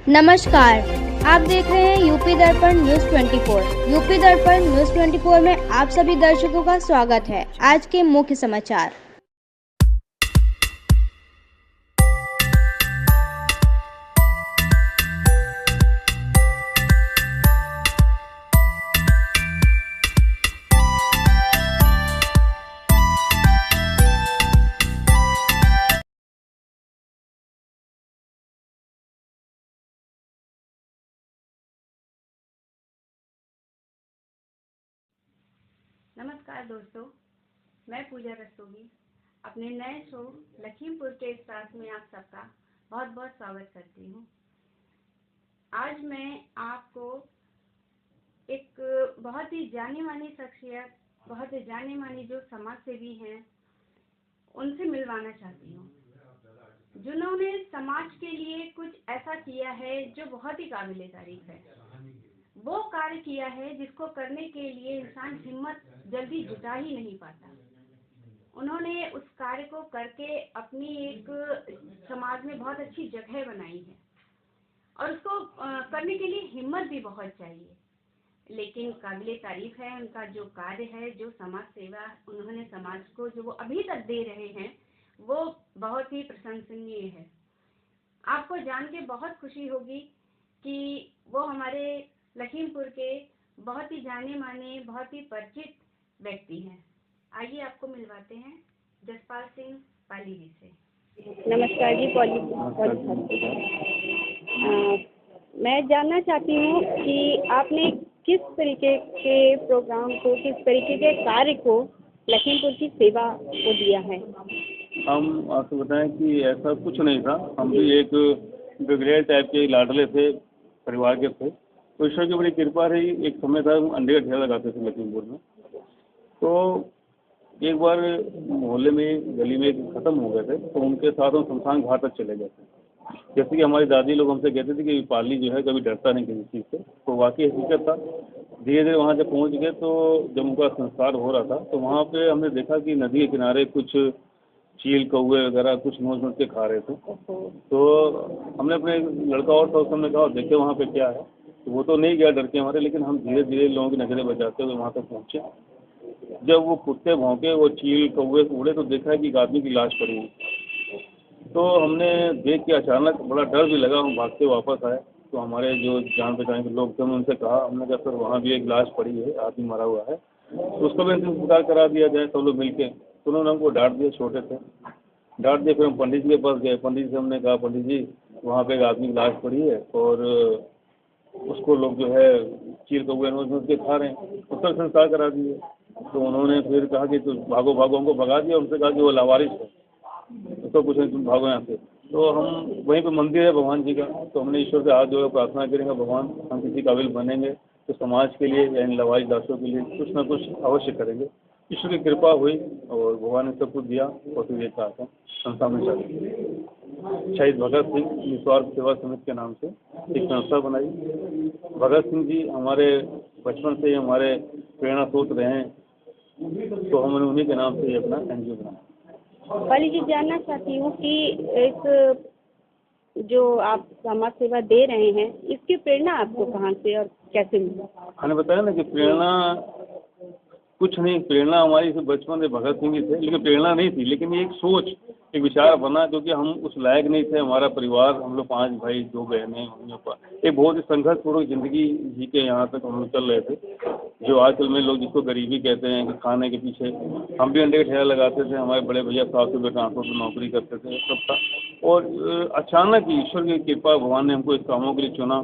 नमस्कार, आप देख रहे हैं यूपी दर्पण न्यूज़ 24। यूपी दर्पण न्यूज़ 24 में आप सभी दर्शकों का स्वागत है। आज के मुख्य समाचार। नमस्कार दोस्तों, मैं पूजा रस्तोगी अपने नए शो लखीमपुर के स्टार्स में आप सबका बहुत बहुत स्वागत करती हूँ। आज मैं आपको एक बहुत ही जानी मानी शख्सियत, बहुत ही जानी मानी जो समाज सेवी हैं, उनसे मिलवाना चाहती हूँ, जिन्होंने समाज के लिए कुछ ऐसा किया है जो बहुत ही काबिले तारीफ है। वो कार्य किया है जिसको करने के लिए इंसान हिम्मत जल्दी जुटा ही नहीं पाता। उन्होंने उस कार्य को करके अपनी एक समाज में बहुत अच्छी जगह बनाई है और उसको करने के लिए हिम्मत भी बहुत चाहिए, लेकिन काबिले तारीफ है उनका जो कार्य है, जो समाज सेवा उन्होंने समाज को जो वो अभी तक दे रहे हैं, वो बहुत ही प्रशंसनीय है। आपको जान के बहुत खुशी होगी कि वो हमारे लखीमपुर के बहुत ही जाने माने, बहुत ही परिचित व्यक्ति हैं। आइए आपको मिलवाते हैं जसपाल सिंह पाली जी से। नमस्कार जी, पॉली मैं जानना चाहती हूँ कि आपने किस तरीके के प्रोग्राम को, किस तरीके के कार्य को लखीमपुर की सेवा को दिया है। हम आपको बताएं कि ऐसा कुछ नहीं था। हम भी एक बिगड़े टाइप के लाडले थे, परिवार के थे। तो ईश्वर की बड़ी कृपा रही। एक समय था हम अंडे का ठेला लगाते थे लखीमपुर में। तो एक बार मोहल्ले में, गली में ख़त्म हो गए थे, तो उनके साथ हम शमशान घाट तक चले गए थे। जैसे कि हमारी दादी लोग हमसे कहते थे कि पाली जो है कभी डरता नहीं किसी चीज़ से, तो वाकई हकीकत था। धीरे धीरे वहाँ जब पहुँच गए तो जब उनका संस्कार हो रहा था तो वहाँ पे हमने देखा कि नदी के किनारे कुछ चील कौवे वगैरह कुछ नोच नोच के खा रहे थे। तो हमने अपने लड़का और था उस समय कहा देखे वहाँ पे क्या है। तो वो तो नहीं गया डर के हमारे, लेकिन हम धीरे धीरे लोगों की नज़रें बचाते हुए वहाँ तक पहुँचे। जब वो कुत्ते भौंके, वो चील कौवे उड़े, तो देखा कि एक आदमी की लाश पड़ी है। तो हमने देख के अचानक बड़ा डर भी लगा, हम भागते वापस आए। तो हमारे जो जान पहचान के लोग थे उनसे कहा, हमने कहा सर वहाँ भी एक लाश पड़ी है, आदमी मरा हुआ है, तो उसका भी इंतजार करा दिया जाए सब लोग मिल के। तो उन्होंने हमको डांट दिया, छोटे थे, डांट दिया। फिर हम पंडित जी के पास गए। पंडित जी से हमने कहा पंडित जी वहाँ पे एक आदमी की लाश पड़ी है और उसको लोग जो है चील कौवे नोच नोच के खा रहे हैं, उसका संस्कार करा दिए। तो उन्होंने फिर कहा कि तुम भागो भागो, हमको भगा दिया। उनसे कहा कि वो लावारिस है, उसको कुछ नहीं, तुम भागो यहाँ से। तो हम वहीं पे मंदिर है भगवान जी का, तो हमने ईश्वर से हाथ जोड़कर प्रार्थना करेंगे, भगवान हम किसी काबिल बनेंगे तो समाज के लिए यानी लवारिस दासों के लिए कुछ ना कुछ अवश्य करेंगे। ईश्वर की कृपा हुई और भगवान ने सब कुछ दिया। और फिर ये चाहते हैं संस्था में चले। शहीद भगत सिंह निस्वार्थ सेवा समिति के नाम से एक संस्था बनाई। भगत सिंह जी हमारे बचपन से ही हमारे प्रेरणा स्रोत रहे हैं, तो हमने उन्हीं के नाम से ही अपना एनजीओ बनाया। पाली जी, जानना चाहती हूँ कि एक जो आप समाज सेवा दे रहे हैं, इसकी प्रेरणा आपको कहाँ से और कैसे मिली? मैंने बताया ना कि प्रेरणा कुछ नहीं, प्रेरणा हमारी बचपन से भगत सिंह ही थे, लेकिन प्रेरणा नहीं थी, लेकिन ये एक सोच, एक विचार बना, क्योंकि हम उस लायक नहीं थे। हमारा परिवार, हम लोग 5 भाई 2 बहनें, मम्मी पापा, एक बहुत ही संघर्षपूर्वक ज़िंदगी जी के यहाँ तक हम लोग चल रहे थे। जो आजकल में लोग जिसको गरीबी कहते हैं कि खाने के पीछे, हम भी अंडे का ठेला लगाते थे। हमारे बड़े भैया साहब सुबह ट्रांसपोर्ट में नौकरी करते थे, सब था। और अचानक ईश्वर की कृपा, भगवान ने हमको इस कामों के लिए चुना,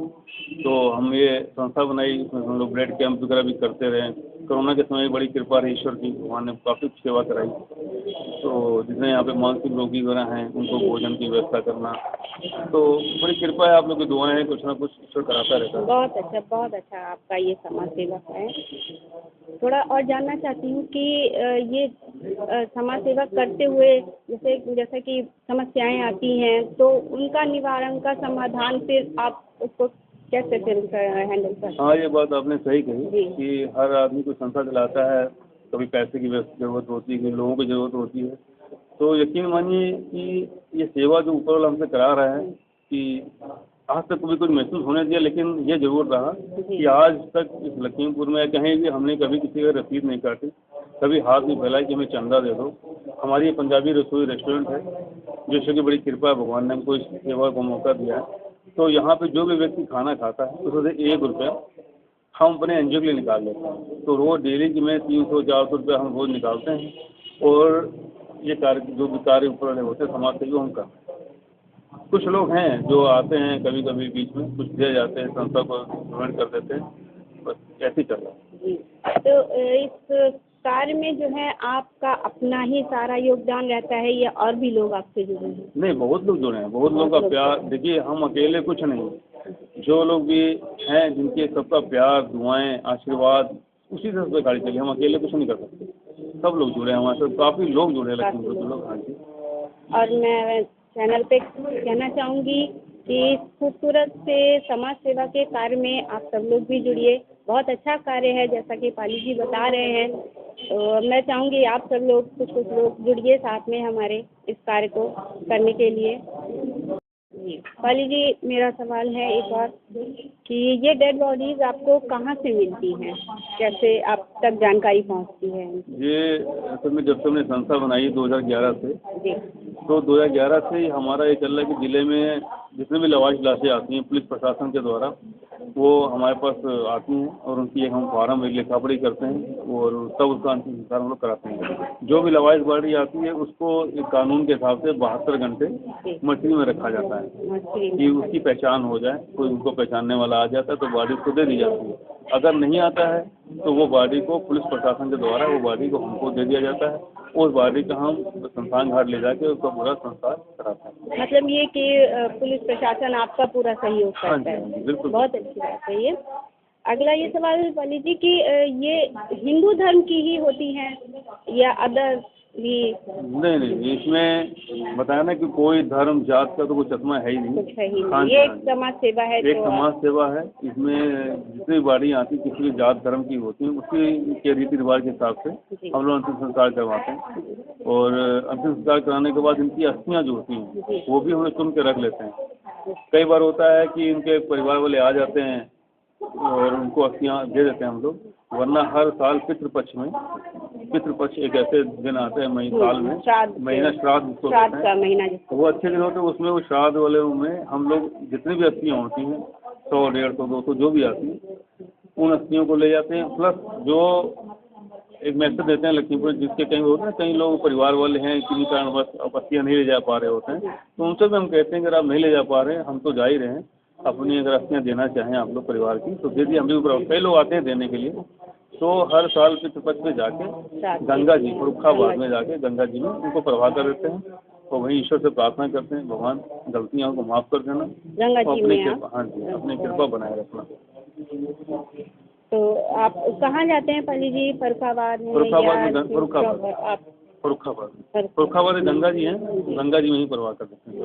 तो हम ये संस्था बनाई। इसमें हम लोग ब्लड कैंप वगैरह भी करते रहे। कोरोना के समय बड़ी कृपा रही ईश्वर की, भगवान ने काफ़ी सेवा कराई। तो जितने यहाँ पे मानसिक रोगी वगैरह हैं उनको भोजन की व्यवस्था करना, तो बड़ी कृपा है। आप लोग की दुआएं हैं, कुछ ना कुछ ईश्वर कराता रहता है। बहुत अच्छा आपका ये समाज सेवा है। थोड़ा और जानना चाहती हूँ कि ये समाज सेवा करते हुए जैसे कि समस्याएं आती हैं, तो उनका निवारण का समाधान फिर आप उसको कैसे फिर हैंडल करते हैं? हाँ, ये बात आपने सही कही कि हर आदमी को संस्था चलाता है, कभी पैसे की ज़रूरत होती है, लोगों की ज़रूरत होती है। तो यकीन मानिए कि ये सेवा जो ऊपर वाला हमसे करा रहा है कि आज तक कभी कुछ महसूस होने दिया, लेकिन ये जरूर रहा कि आज तक इस लखीमपुर में कहीं भी हमने कभी किसी का रसीद नहीं काटी, कभी हाथ नहीं फैलाया कि हमें चंदा दे दो। हमारी ये पंजाबी रसोई रेस्टोरेंट है, जो ईश्वर की बड़ी कृपा है, भगवान ने हमको इस सेवा को मौका दिया है। तो यहाँ पे जो भी व्यक्ति खाना खाता है उसमें से 1 रुपया हम अपने एनजीओ के लिए निकाल लेते हैं। तो रोज़ डेली की में 300-400 रुपया हम रोज़ निकालते हैं, और ये कार्य जो भी कार्य ऊपर होते हैं समाज सेवी हम करते हैं। कुछ लोग हैं जो आते हैं कभी कभी बीच में, कुछ दे जाते हैं, संस्था को डोनेट कर देते हैं, बस ऐसे ही चल रहा है। जी, तो इस कार्य में जो है आपका अपना ही सारा योगदान रहता है या और भी लोग आपसे जुड़े हैं? नहीं, बहुत लोग जुड़े हैं, बहुत लोगों का प्यार। देखिए, हम अकेले कुछ नहीं, जो लोग भी हैं जिनके सबका प्यार, दुआएं, आशीर्वाद, उसी से सब गाड़ी चली। हम अकेले कुछ नहीं कर सकते, सब लोग जुड़े हैं हमारे साथ, काफ़ी लोग जुड़े हैं लखीमपुर के लोग। हाँ जी। और मैं चैनल पे कहना चाहूँगी कि इस खूबसूरत से समाज सेवा के कार्य में आप सब लोग भी जुड़िए। बहुत अच्छा कार्य है, जैसा कि पाली जी बता रहे हैं। तो मैं चाहूँगी आप सब लोग कुछ लोग जुड़िए साथ में हमारे इस कार्य को करने के लिए। जी, पाली जी, मेरा सवाल है एक और कि ये डेड बॉडीज़ आपको कहाँ से मिलती हैं, कैसे आप तक जानकारी पहुँचती है? ये असल में जब से हमने संस्था बनाई 2011 से, जी, तो 2011 से ही हमारा ये चल रहा है कि ज़िले में जितने भी लवारिश लाशें आती हैं पुलिस प्रशासन के द्वारा, वो हमारे पास आती हैं, और उनकी एक हम फार्म एक लिखा पढ़ी करते हैं, और तब उसका अंतिम संस्कार हम लोग कराते हैं। जो भी लवारिश बॉडी आती है उसको एक कानून के हिसाब से 72 घंटे मछली में रखा जाता है कि उसकी पहचान हो जाए। कोई उनको पहचानने वाला आ जाता है तो बॉडी उसको दे दी जाती है। अगर नहीं आता है तो वो बॉडी को पुलिस प्रशासन के द्वारा वो बॉडी को हमको दे दिया जाता है। उस बॉडी का हम शमशान घाट ले जाके उसका पूरा संस्कार कराते हैं। मतलब ये कि पुलिस प्रशासन आपका पूरा सहयोग करता है। बिल्कुल, बहुत अच्छी बात है ये। अगला ये सवाल पाली जी कि ये हिंदू धर्म की ही होती हैं या अदर भी? नहीं, इसमें बताया ना कि कोई धर्म जात का तो कोई चश्मा है ही नहीं। कुछ है ही हाँ नहीं, जी, ये हाँ एक जी। समाज सेवा है। एक समाज सेवा है। इसमें जितनी बॉडी आती है किसी भी जात धर्म की होती है, उसकी के रीति रिवाज के हिसाब से हम लोग अंतिम संस्कार करवाते हैं, और अंतिम संस्कार कराने के बाद इनकी अस्थियाँ जो होती हैं वो भी हम लोग चुन के रख लेते हैं। कई बार होता है कि इनके परिवार वाले आ जाते हैं और उनको अस्थियाँ दे देते हैं हम लोग, वरना हर साल पितृपक्ष में, पितृपक्ष एक ऐसे दिन आता है साल में, महीना श्राद्ध का महीना, वो अच्छे दिन होते हैं। उसमें वो श्राद्ध वाले में हम लोग जितनी भी अस्थियाँ होती हैं 100, 150, 200 जो भी आती हैं, उन अस्थियों को ले जाते हैं। प्लस जो एक मैसेज देते हैं लखीमपुर, जिसके कहीं होते हैं कई लोग परिवार वाले हैं किसी कारण बस अस्थियाँ नहीं ले जा पा रहे होते हैं, तो उनसे भी हम कहते हैं कि अगर आप नहीं ले जा पा रहे हैं, हम तो जा ही रहे हैं, अपनी अगर अस्थियाँ देना चाहें आप लोग परिवार की तो दे दिए। हम भी कई लोग आते हैं देने के लिए। तो हर साल पितृपक्ष में जाके गंगा जी, फर्रुखाबाद में जाके गंगा जी में उनको प्रवाह कर देते हैं, और वहीं ईश्वर से प्रार्थना करते हैं, भगवान गलतियों को माफ़ कर देना, अपनी कृपा, हाँ जी, अपनी कृपा बनाए रखना। तो आप कहाँ जाते हैं पाली जी? फर्रुखाबाद में? फर्रुखाबाद गंगा जी हैं, गंगा जी में ही प्रवाह कर देते हैं।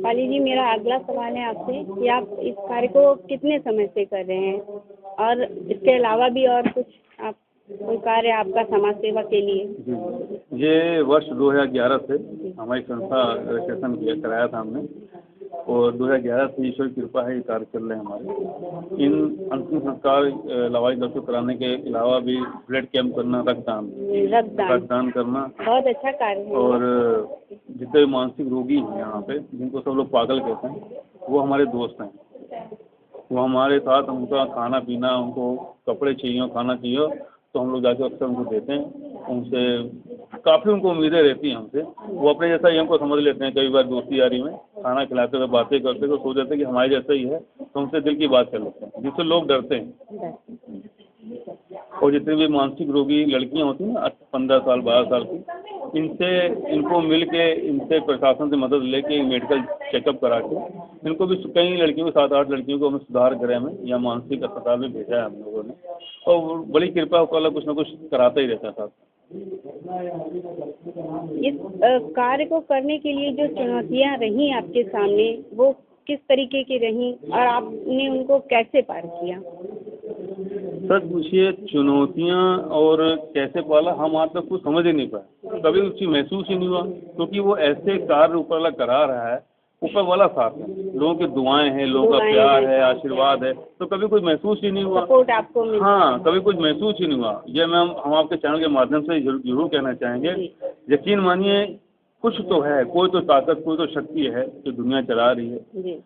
पाली जी, मेरा अगला सवाल है आपसे कि आप इस कार्य को कितने समय से कर रहे हैं, और इसके अलावा भी और कुछ आप कोई कार्य आपका समाज सेवा के लिए? ये वर्ष 2011 से हमारी संस्था रजिस्ट्रेशन कराया था हमने, और 2011 से ईश्वर की कृपा है ये कार्य चल रहे हैं हमारे। इन अंतिम संस्कार लवारिश दर्शक कराने के अलावा भी ब्लड कैंप करना, रक्तदान करना बहुत अच्छा कार्य है। और जितने मानसिक रोगी हैं यहाँ पे, जिनको सब लोग पागल कहते हैं, वो हमारे दोस्त हैं। वो हमारे साथ, उनका खाना पीना, उनको कपड़े चाहिए, खाना चाहिए, तो हम लोग जाके अक्सर उनको देते हैं। उनसे काफ़ी उनको उम्मीदें रहती हैं हमसे। वो अपने जैसा ही हमको समझ लेते हैं। कई बार दोस्ती यारी में खाना खिलाते हुए बातें करते तो सोच जाते हैं कि हमारे जैसा ही है, तो उनसे दिल की बात कर लेते हैं, जिससे लोग डरते हैं। और जितनी भी मानसिक रोगी लड़कियां होती हैं ना, 15 साल 12 साल की, इनको मिल के, इनसे प्रशासन से मदद लेके मेडिकल चेकअप करा के, इनको भी कई लड़कियों को 7-8 लड़कियों को हमें सुधार गृह में या मानसिक अस्पताल में भेजा है हम लोगों ने। और बड़ी कृपा होकर कुछ ना कुछ कराता ही रहता था। इस कार्य को करने के लिए जो चुनौतियाँ रहीं आपके सामने, वो किस तरीके की रहीं और आपने उनको कैसे पार किया? सच पूछिए, चुनौतियाँ और कैसे पाला, हम आज तक कुछ समझ ही नहीं पाए, कभी उसकी महसूस ही नहीं हुआ, क्योंकि वो ऐसे कार्य ऊपर वाला करा रहा है ऊपर वाला साथ है, लोगों की दुआएं हैं, लोगों का प्यार है, आशीर्वाद है, तो कभी कुछ महसूस ही नहीं हुआ। सपोर्ट आपको मिल हाँ, कभी कुछ महसूस ही नहीं हुआ। ये मैम हम आपके चैनल के माध्यम से जरूर कहना चाहेंगे, यकीन मानिए कुछ तो है, कोई तो ताकत, कोई तो शक्ति है जो दुनिया चला रही है। जी।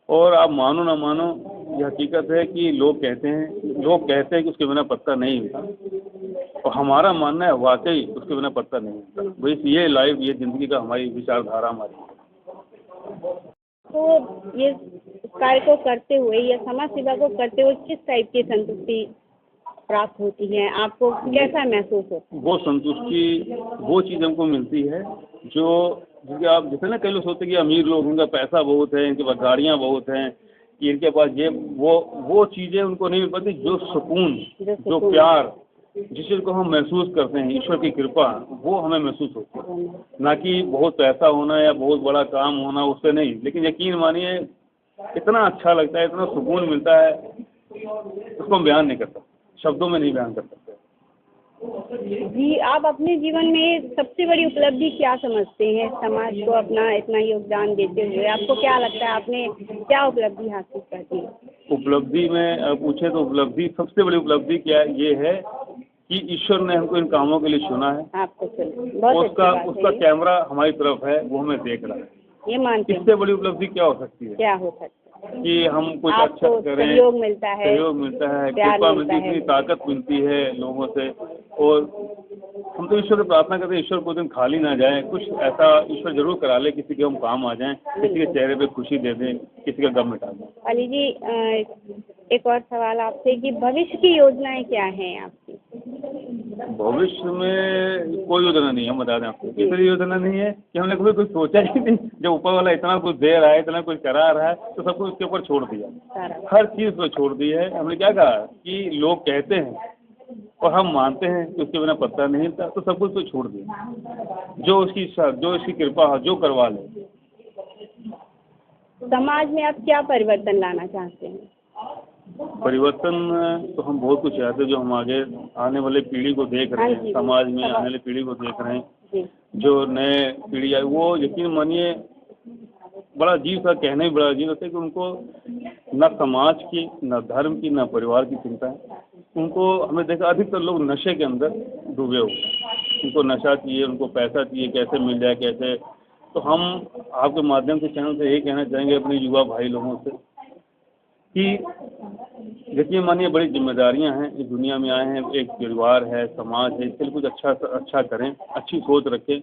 और आप मानो ना मानो, ये हकीकत है कि लोग कहते हैं कि उसके बिना पत्ता नहीं हिलता, और हमारा मानना है वाकई उसके बिना पत्ता नहीं हिलता। बस ये लाइफ, ये ज़िंदगी का हमारी विचारधारा हमारी है। तो ये कार्य को करते हुए या समाज सेवा को करते हुए किस टाइप की संतुष्टि प्राप्त होती है, आपको कैसा महसूस होता है? वो संतुष्टि, वो चीज़ हमको मिलती है जो, जैसे आप जैसे ना कई लोग सोचते हैं कि अमीर लोग, उनका पैसा बहुत है, इनके पास गाड़ियाँ बहुत हैं, इनके पास ये वो चीज़ें उनको नहीं मिल पाती। जो सुकून, जो प्यार, जिस चीज़ को हम महसूस करते हैं, ईश्वर की कृपा, वो हमें महसूस होती है। ना कि बहुत पैसा होना या बहुत बड़ा काम होना, उससे नहीं। लेकिन यकीन मानिए इतना अच्छा लगता है, इतना सुकून मिलता है, उसको हम बयान नहीं कर सकते, शब्दों में नहीं बयान कर सकते। जी, आप अपने जीवन में सबसे बड़ी उपलब्धि क्या समझते हैं? समाज को अपना इतना योगदान देते हुए आपको क्या लगता है, आपने क्या उपलब्धि हासिल कर दी? उपलब्धि में पूछे तो उपलब्धि, सबसे बड़ी उपलब्धि क्या ये है कि ईश्वर ने हमको इन कामों के लिए चुना है। आपको बहुत उसका कैमरा हमारी तरफ है, वो हमें देख रहा है। ये मानते हैं। इससे बड़ी उपलब्धि क्या हो सकती है? क्या हो सकता है कि हम कुछ अच्छा करें, सहयोग मिलता है, कृपा मिलती है, इतनी ताकत मिलती है लोगों से। और हम तो ईश्वर से प्रार्थना करते हैं, ईश्वर को दिन खाली ना जाए, कुछ ऐसा ईश्वर जरूर करा ले, किसी के हम काम आ जाएं, किसी के चेहरे पे खुशी दे दें, किसी का गम मिटा दें। अली जी, एक और सवाल आपसे कि भविष्य की योजनाएं क्या हैं आपकी? भविष्य में कोई योजना नहीं है, हम बता दें आपको। इसलिए योजना नहीं है कि हमने कभी कुछ सोचा ही नहीं। जब ऊपर वाला इतना कुछ दे रहा है, इतना कुछ करा रहा है, तो सब कुछ उसके ऊपर छोड़ दिया, हर चीज़ पर छोड़ दी है। हमने क्या कहा कि लोग कहते हैं और हम मानते हैं कि उसके बिना पत्ता नहीं हिलता, तो सब कुछ तो छोड़ दिया। जो उसकी इच्छा, जो इसकी कृपा है, जो करवा ले। समाज में आप क्या परिवर्तन लाना चाहते हैं? परिवर्तन तो हम बहुत कुछ चाहते हैं, जो हम आगे आने वाले पीढ़ी को देख रहे हैं, समाज में आने वाली पीढ़ी को देख रहे हैं, जो नए पीढ़ी आई, वो यकीन मानिए बड़ा अजीब सा, कहने में बड़ा अजीब होता है कि उनको न समाज की, न धर्म की, न परिवार की चिंता है। उनको, हमने देखा अधिकतर लोग नशे के अंदर डूबे हुए, उनको नशा चाहिए, उनको पैसा चाहिए, कैसे मिल जाए कैसे। तो हम आपके माध्यम से, चैनल से यही कहना चाहेंगे अपने युवा भाई लोगों से कि यकीन मानिए बड़ी जिम्मेदारियां हैं, इस दुनिया में आए हैं, एक परिवार है, समाज है, इसके लिए कुछ अच्छा करें, अच्छी सोच रखें।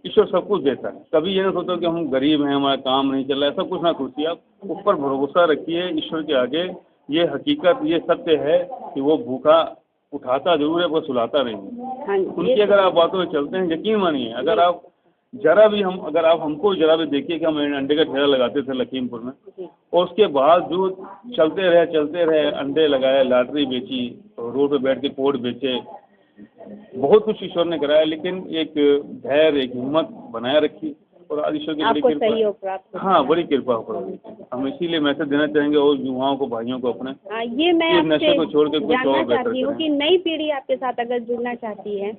ईश्वर सब कुछ देता है। कभी ये ना सोचो कि हम गरीब हैं, हमारा काम नहीं चल रहा है, ऐसा कुछ ना सोचिए। आप ऊपर भरोसा रखिए ईश्वर के आगे। ये हकीकत, ये सत्य है कि वो भूखा उठाता जरूर है, वो सुलाता नहीं है। उनकी अगर आप बातों में चलते हैं, यकीन मानिए, अगर आप जरा भी अगर आप हमको जरा भी देखिए कि हम अंडे का ठेला लगाते थे लखीमपुर में, और उसके बावजूद चलते रहे, अंडे लगाए, लॉटरी बेची, रोड पे बैठ के कोट बेचे, बहुत कुछ ईश्वर ने कराया, लेकिन एक धैर्य, एक हिम्मत बनाए रखी, और आज ईश्वर की बड़ी कृपा, हाँ, बड़ी कृपा हो। हम इसीलिए मैसेज देना चाहेंगे और युवाओं को, भाइयों को अपने, ये मैं नशे को छोड़ के कुछ और बेहतर चाहती हूँ कि नई पीढ़ी आपके साथ अगर जुड़ना चाहती है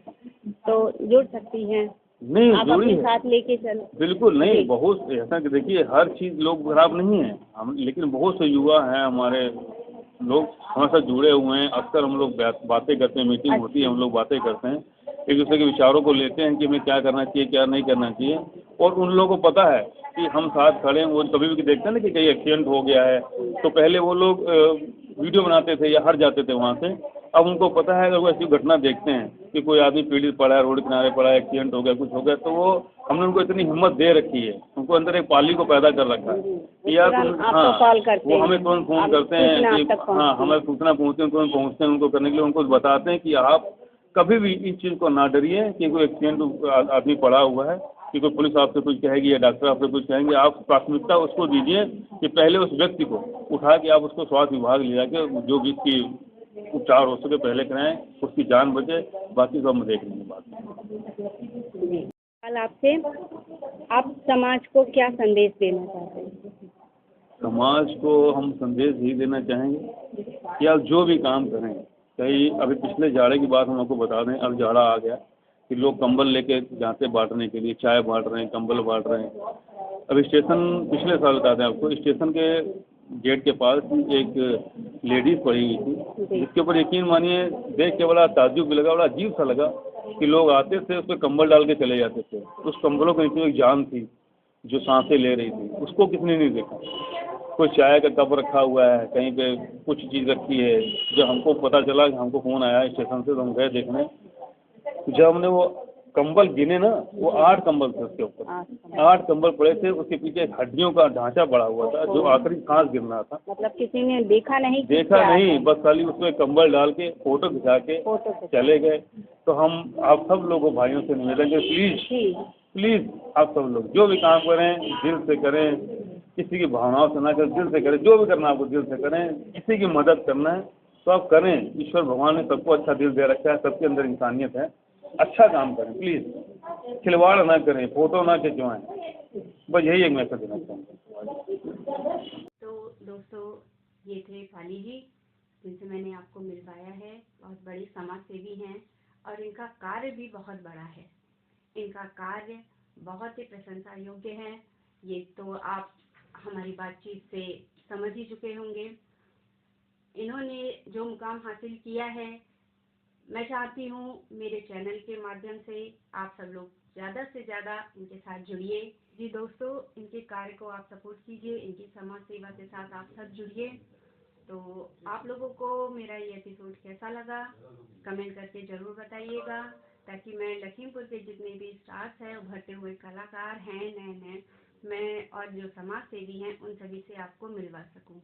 तो जुड़ सकती है। नहीं, आप अपने साथ लेके चलो। बिल्कुल नहीं, बहुत ऐसा कि देखिए, हर चीज़ लोग खराब नहीं है, हम, लेकिन बहुत से युवा हैं हमारे, लोग हमारे साथ जुड़े हुए हैं। अक्सर हम लोग बातें करते हैं, मीटिंग होती है, हम लोग बातें करते हैं, एक दूसरे के विचारों को लेते हैं कि हमें क्या करना चाहिए, क्या नहीं करना चाहिए। और उन लोगों को पता है कि हम साथ खड़े हैं। वो कभी भी देखते हैं ना कि कहीं एक्सीडेंट हो गया है, तो पहले वो लोग वीडियो बनाते थे या हट जाते थे वहाँ से। अब उनको पता है, अगर वो ऐसी घटना देखते हैं कि कोई आदमी पीड़ित पड़ा है, रोड किनारे पड़ा है, एक्सीडेंट हो गया, कुछ हो गया, तो वो, हमने उनको इतनी हिम्मत दे रखी है, उनको अंदर एक पाली को पैदा कर रखा है कि यार, हाँ, वो हमें तुरंत फ़ोन करते हैं कि हाँ, हमें सूचना पहुँचते हैं, तुरंत पहुँचते हैं उनको करने के लिए। उनको बताते हैं कि आप कभी भी इस चीज़ को ना डरिए कि कोई एक्सीडेंट आदमी पड़ा हुआ है, कि कोई पुलिस आपसे कुछ कहेगी या डॉक्टर आपसे कुछ कहेंगे, आप प्राथमिकता उसको दीजिए कि पहले उस व्यक्ति को उठा के आप उसको स्वास्थ्य विभाग ले जाके जो भी इसकी उपचार हो सके पहले कराएं, उसकी जान बचे, बाकी सब हम देख लेंगे बात। कल आपसे, आप समाज को क्या संदेश देना चाहते हैं? समाज को हम संदेश यही देना चाहेंगे कि आप जो भी काम करें, कहीं अभी पिछले जाड़े की बात हम आपको बता दें, अब जाड़ा आ गया कि लोग कंबल लेके जाते बांटने के लिए, चाय बांट रहे हैं, कंबल बांट रहे हैं। अब स्टेशन पिछले साल बताते हैं आपको, स्टेशन के गेट के पास एक लेडीज पड़ी हुई थी, जिसके ऊपर यकीन मानिए देख के बड़ा ताज्जुब भी लगा, बड़ा अजीब सा लगा कि लोग आते थे उस पर कंबल डाल के चले जाते थे। उस कंबलों के नीचे एक जान थी जो सांसें ले रही थी, उसको किसने नहीं देखा। कोई चाय का कप रखा हुआ है, कहीं पे कुछ चीज़ रखी है। जब हमको पता चला, कि हमको फ़ोन आया स्टेशन से, तो हम गए देखने। जब हमने वो कंबल गिने ना, वो 8 कंबल थे उसके ऊपर, 8 कंबल पड़े थे। उसके पीछे एक हड्डियों का ढांचा पड़ा हुआ था, जो आखिरी सांस गिरना था। मतलब किसी ने देखा नहीं? देखा नहीं, बस खाली उसमें कंबल डाल के फोटो खिंचा के चले गए। तो हम आप सब लोगों भाइयों से निवेदन है, प्लीज़ आप सब लोग जो भी काम करें दिल से करें, किसी की भावनाओं से ना करें, दिल से करें। जो भी करना आपको दिल से करें, किसी की मदद करना है तो आप करें। ईश्वर भगवान ने सबको अच्छा दिल दे रखा है, सबके अंदर इंसानियत है। अच्छा काम करें प्लीज़, खिलवाड़ ना करें, फोटो ना खिंचवाएं। बस यही एक मैसेज देना चाहूँगा। तो दोस्तों, ये थे पाली जी, जिनसे मैंने आपको मिलवाया है। बहुत बड़ी समाज सेवी हैं और इनका कार्य भी बहुत बड़ा है। इनका कार्य बहुत ही प्रशंसा योग्य है। ये तो आप हमारी बातचीत से समझ ही चुके होंगे। इन्होंने जो मुकाम हासिल किया है, मैं चाहती हूँ मेरे चैनल के माध्यम से आप सब लोग ज़्यादा से ज़्यादा इनके साथ जुड़िए। जी दोस्तों, इनके कार्य को आप सपोर्ट कीजिए, इनकी समाज सेवा के साथ आप सब जुड़िए। तो आप लोगों को मेरा ये एपिसोड कैसा लगा कमेंट करके ज़रूर बताइएगा, ताकि मैं लखीमपुर के जितने भी स्टार्स हैं, उभरते हुए कलाकार हैं, नए मैं और जो समाज सेवी हैं, उन सभी से आपको मिलवा सकूं।